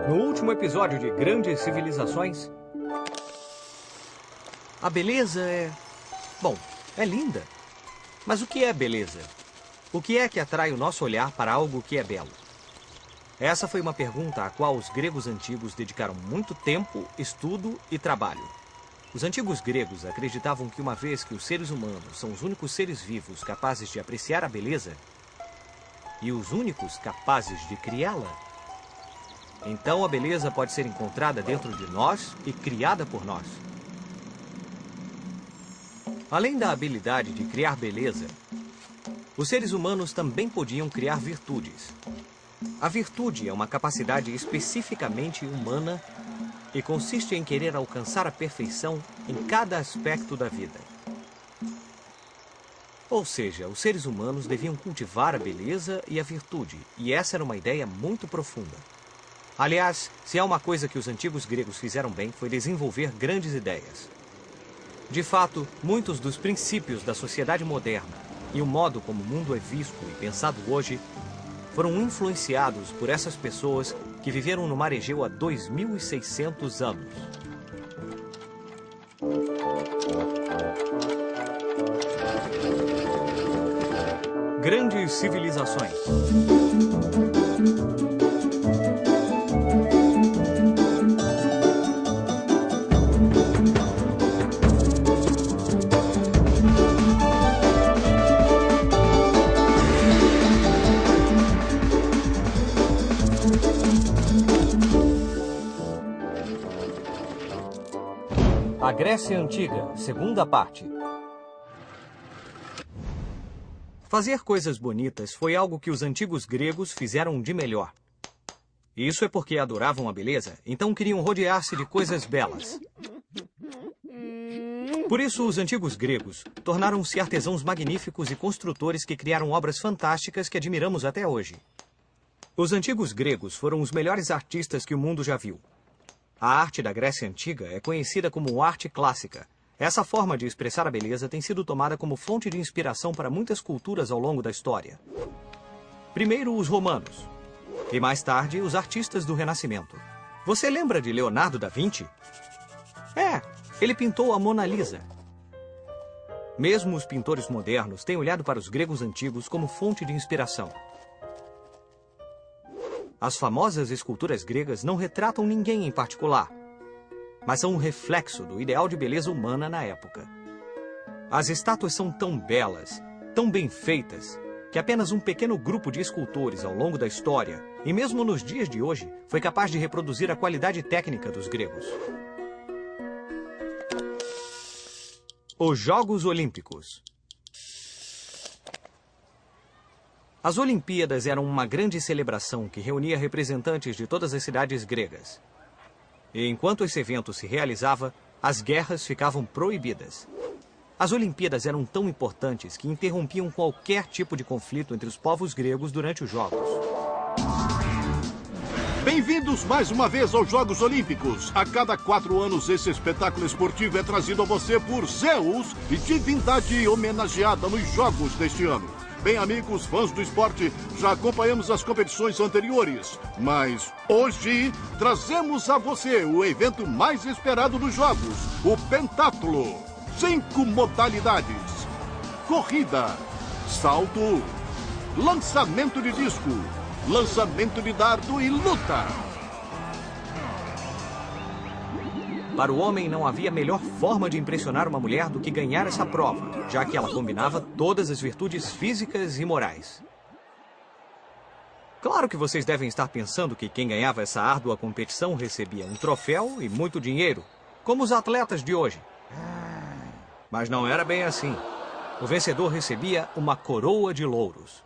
No último episódio de Grandes Civilizações, a beleza é... bom, é linda. Mas o que é beleza? O que é que atrai o nosso olhar para algo que é belo? Essa foi uma pergunta à qual os gregos antigos dedicaram muito tempo, estudo e trabalho. Os antigos gregos acreditavam que uma vez que os seres humanos são os únicos seres vivos capazes de apreciar a beleza e os únicos capazes de criá-la, então a beleza pode ser encontrada dentro de nós e criada por nós. Além da habilidade de criar beleza, os seres humanos também podiam criar virtudes. A virtude é uma capacidade especificamente humana e consiste em querer alcançar a perfeição em cada aspecto da vida. Ou seja, os seres humanos deviam cultivar a beleza e a virtude, e essa era uma ideia muito profunda. Aliás, se há uma coisa que os antigos gregos fizeram bem, foi desenvolver grandes ideias. De fato, muitos dos princípios da sociedade moderna e o modo como o mundo é visto e pensado hoje foram influenciados por essas pessoas que viveram no Mar Egeu há 2.600 anos. Grandes civilizações. A Grécia Antiga, segunda parte. Fazer coisas bonitas foi algo que os antigos gregos fizeram de melhor. Isso é porque adoravam a beleza, então queriam rodear-se de coisas belas. Por isso, os antigos gregos tornaram-se artesãos magníficos e construtores que criaram obras fantásticas que admiramos até hoje. Os antigos gregos foram os melhores artistas que o mundo já viu. A arte da Grécia Antiga é conhecida como arte clássica. Essa forma de expressar a beleza tem sido tomada como fonte de inspiração para muitas culturas ao longo da história. Primeiro, os romanos. E mais tarde, os artistas do Renascimento. Você lembra de Leonardo da Vinci? Ele pintou a Mona Lisa. Mesmo os pintores modernos têm olhado para os gregos antigos como fonte de inspiração. As famosas esculturas gregas não retratam ninguém em particular, mas são um reflexo do ideal de beleza humana na época. As estátuas são tão belas, tão bem feitas, que apenas um pequeno grupo de escultores ao longo da história, e mesmo nos dias de hoje, foi capaz de reproduzir a qualidade técnica dos gregos. Os Jogos Olímpicos. As Olimpíadas eram uma grande celebração que reunia representantes de todas as cidades gregas. E enquanto esse evento se realizava, as guerras ficavam proibidas. As Olimpíadas eram tão importantes que interrompiam qualquer tipo de conflito entre os povos gregos durante os Jogos. Bem-vindos mais uma vez aos Jogos Olímpicos. A cada 4 anos, esse espetáculo esportivo é trazido a você por Zeus e divindade homenageada nos Jogos deste ano. Bem, amigos, fãs do esporte, já acompanhamos as competições anteriores, mas hoje trazemos a você o evento mais esperado dos Jogos, o pentatlo. 5 modalidades: corrida, salto, lançamento de disco, lançamento de dardo e luta. Para o homem, não havia melhor forma de impressionar uma mulher do que ganhar essa prova, já que ela combinava todas as virtudes físicas e morais. Claro que vocês devem estar pensando que quem ganhava essa árdua competição recebia um troféu e muito dinheiro, como os atletas de hoje. Mas não era bem assim. O vencedor recebia uma coroa de louros.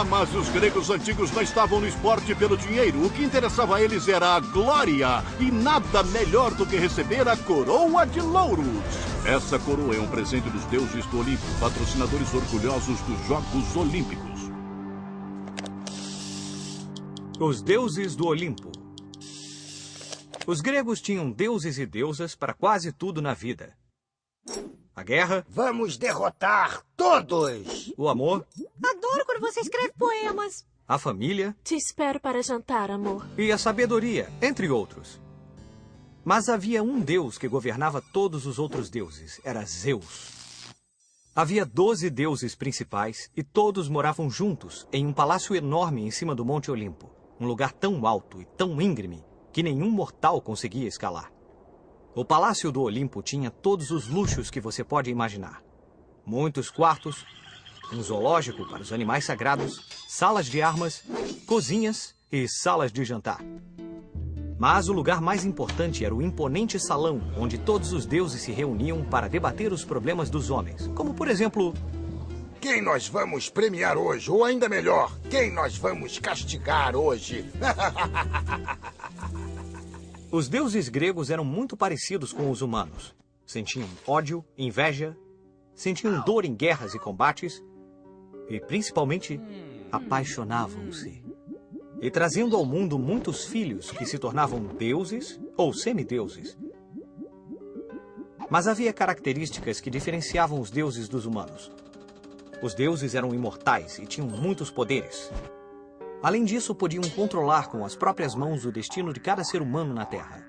Mas os gregos antigos não estavam no esporte pelo dinheiro. O que interessava a eles era a glória. E nada melhor do que receber a coroa de louros. Essa coroa é um presente dos deuses do Olimpo, patrocinadores orgulhosos dos Jogos Olímpicos. Os deuses do Olimpo. Os gregos tinham deuses e deusas para quase tudo na vida. A guerra. Vamos derrotar todos! O amor. Adoro quando você escreve poemas. a família... Te espero para jantar, amor. E a sabedoria, entre outros. Mas havia um deus que governava todos os outros deuses. Era Zeus. Havia 12 deuses principais e todos moravam juntos em um palácio enorme em cima do Monte Olimpo. Um lugar tão alto e tão íngreme que nenhum mortal conseguia escalar. O Palácio do Olimpo tinha todos os luxos que você pode imaginar. Muitos quartos, um zoológico para os animais sagrados, salas de armas, cozinhas e salas de jantar. Mas o lugar mais importante era o imponente salão, onde todos os deuses se reuniam para debater os problemas dos homens. Como, por exemplo... Quem nós vamos premiar hoje? Ou ainda melhor, quem nós vamos castigar hoje? Os deuses gregos eram muito parecidos com os humanos. Sentiam ódio, inveja, sentiam dor em guerras e combates e, principalmente, apaixonavam-se. E trazendo ao mundo muitos filhos que se tornavam deuses ou semideuses. Mas havia características que diferenciavam os deuses dos humanos. Os deuses eram imortais e tinham muitos poderes. Além disso, podiam controlar com as próprias mãos o destino de cada ser humano na Terra.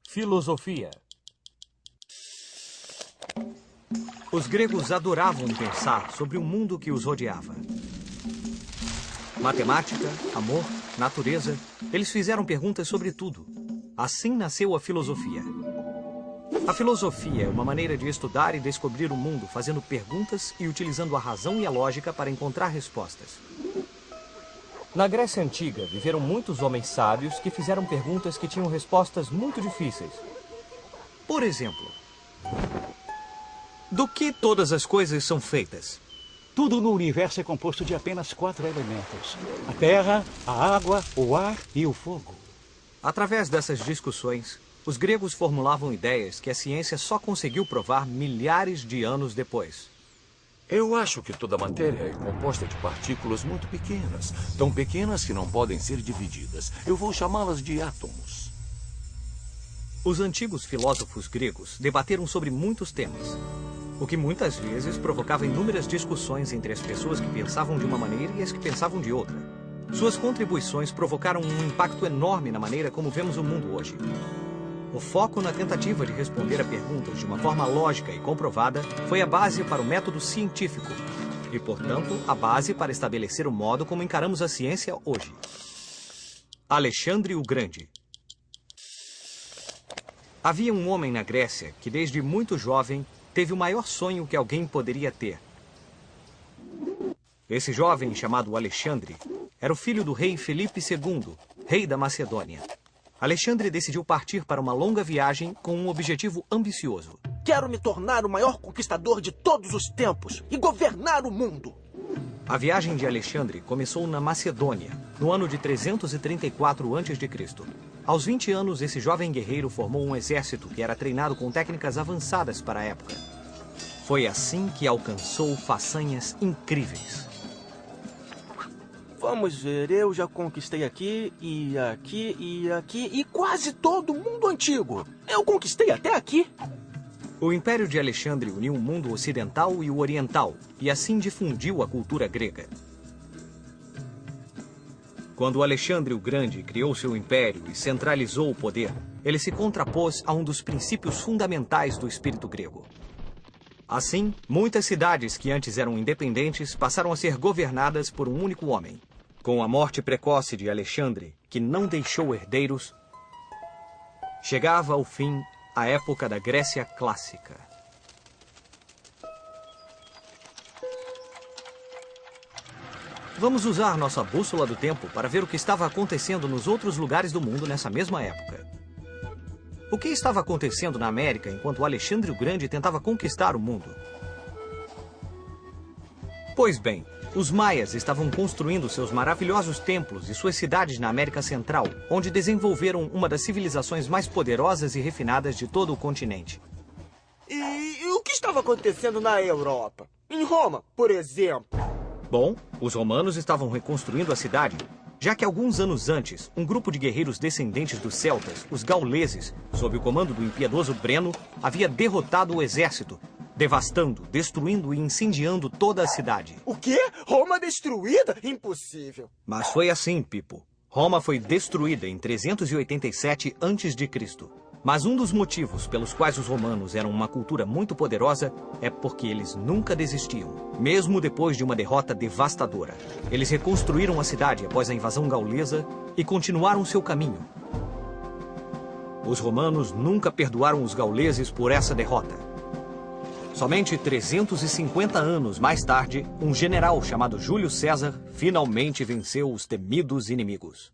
Filosofia. Os gregos adoravam pensar sobre o mundo que os rodeava. Matemática, amor, natureza, eles fizeram perguntas sobre tudo. Assim nasceu a filosofia. A filosofia é uma maneira de estudar e descobrir o mundo, fazendo perguntas e utilizando a razão e a lógica para encontrar respostas. Na Grécia Antiga, viveram muitos homens sábios que fizeram perguntas que tinham respostas muito difíceis. Por exemplo, do que todas as coisas são feitas? Tudo no universo é composto de apenas 4 elementos: a terra, a água, o ar e o fogo. Através dessas discussões, os gregos formulavam ideias que a ciência só conseguiu provar milhares de anos depois. Eu acho que toda matéria é composta de partículas muito pequenas, tão pequenas que não podem ser divididas. Eu vou chamá-las de átomos. Os antigos filósofos gregos debateram sobre muitos temas, o que muitas vezes provocava inúmeras discussões entre as pessoas que pensavam de uma maneira e as que pensavam de outra. Suas contribuições provocaram um impacto enorme na maneira como vemos o mundo hoje. O foco na tentativa de responder a perguntas de uma forma lógica e comprovada foi a base para o método científico e, portanto, a base para estabelecer o modo como encaramos a ciência hoje. Alexandre o Grande. Havia um homem na Grécia que, desde muito jovem, teve o maior sonho que alguém poderia ter. Esse jovem, chamado Alexandre, era o filho do rei Felipe II, rei da Macedônia. Alexandre decidiu partir para uma longa viagem com um objetivo ambicioso. Quero me tornar o maior conquistador de todos os tempos e governar o mundo. A viagem de Alexandre começou na Macedônia, no ano de 334 a.C. Aos 20 anos, esse jovem guerreiro formou um exército que era treinado com técnicas avançadas para a época. Foi assim que alcançou façanhas incríveis. Vamos ver, eu já conquistei aqui, e aqui, e aqui, e quase todo o mundo antigo. Eu conquistei até aqui. O Império de Alexandre uniu o mundo ocidental e o oriental, e assim difundiu a cultura grega. Quando Alexandre o Grande criou seu império e centralizou o poder, ele se contrapôs a um dos princípios fundamentais do espírito grego. Assim, muitas cidades que antes eram independentes passaram a ser governadas por um único homem. Com a morte precoce de Alexandre, que não deixou herdeiros, chegava ao fim a época da Grécia Clássica. Vamos usar nossa bússola do tempo para ver o que estava acontecendo nos outros lugares do mundo nessa mesma época. O que estava acontecendo na América enquanto Alexandre o Grande tentava conquistar o mundo? Pois bem, os maias estavam construindo seus maravilhosos templos e suas cidades na América Central, onde desenvolveram uma das civilizações mais poderosas e refinadas de todo o continente. E o que estava acontecendo na Europa? Em Roma, por exemplo? Bom, os romanos estavam reconstruindo a cidade, já que alguns anos antes, um grupo de guerreiros descendentes dos celtas, os gauleses, sob o comando do impiedoso Breno, havia derrotado o exército devastando, destruindo e incendiando toda a cidade. O quê? Roma destruída? Impossível. Mas foi assim, Pipo. Roma foi destruída em 387 a.C. Mas um dos motivos pelos quais os romanos eram uma cultura muito poderosa é porque eles nunca desistiam, mesmo depois de uma derrota devastadora. Eles reconstruíram a cidade após a invasão gaulesa e continuaram seu caminho. Os romanos nunca perdoaram os gauleses por essa derrota. Somente 350 anos mais tarde, um general chamado Júlio César finalmente venceu os temidos inimigos.